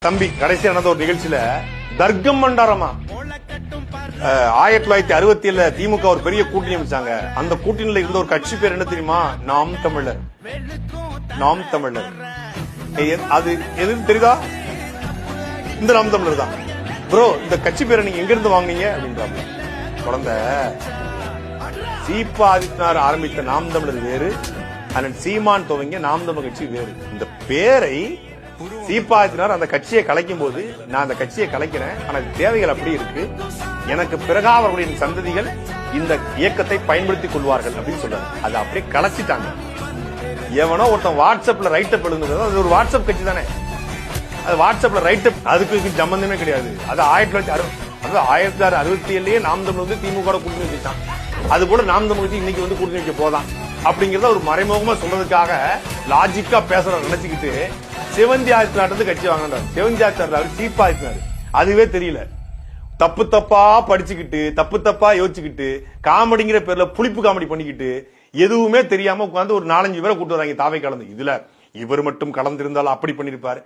தம்பி கடைசியா நடந்த ஒரு நிகழ்ச்சியில தர்க்கம் மண்டாரமா 1967 திமுக ஒரு பெரிய கூட்டணி அமைச்சாங்க. அந்த கூட்டணியில இருந்த ஒரு கட்சி பேர் என்ன தெரியுமா? நாம் தமிழர். நாம் தமிழர் அது எதுன்னு தெரியுதா? இந்த நாம் தமிழர் தான். ப்ரோ இந்த கட்சி பேரை நீங்க எங்க இருந்து வாங்குனீங்க அப்படின்றாங்க. குழந்தை சீபா ஆதித்யநாத் ஆரம்பித்த நாம் தமிழர் வேறு, அண்ணன் சீமான் துவங்கிய நாம் தமிழர் கட்சி வேறு. இந்த பேரை சீபா ஆதித்யநாத் அந்த கட்சியை கலைக்கும் போது நான் அந்த கட்சியை கலைக்கிறேன், ஆனா தேவைகள் அப்படி இருக்கு, எனக்கு பிறகு அவர்களுடைய சந்ததிகள் இந்த இயக்கத்தை பயன்படுத்திக் கொள்வார்கள் அப்படின்னு சொல்றாரு. அதை அப்படியே கலைச்சிட்டாங்க. எவனோ ஒருத்தன் வாட்ஸ்அப்ல ரைட் அப் எழுதுங்கிறது அது ஒரு வாட்ஸ்அப் கட்சி தானே, அது வாட்ஸ்அப்ல ரைட் அப் அதுக்கு சம்பந்தமே கிடையாது. அது 1967 நாம் தமிழ் வந்து திமுக கூட்டணி வச்சுட்டான். அது போல நாம் தமிழ் இன்னைக்கு வந்து கூட்டணி வைக்க போதான் அப்படிங்கறத ஒரு மறைமுகமா சொல்றதுக்காக லாஜிக்கா பேசுற நினைச்சுக்கிட்டு சிவந்தி ஆதித்யநாத் கட்சி வாங்கினார். சிவந்தி ஆதித்யநாத் சீப்பா ஆதித்யநாத் அதுவே தெரியல. தப்பு தப்பா படிச்சுக்கிட்டு தப்பு தப்பா யோசிச்சுக்கிட்டு காமெடிங்கிற பேர்ல புளிப்பு காமெடி பண்ணிக்கிட்டு எதுவுமே தெரியாம உட்காந்து ஒரு 4-5 பேரை கூட்டு வராங்க தாவை கலந்து. இதுல இவர் மட்டும் கலந்திருந்தாலும் அப்படி பண்ணிருப்பாரு.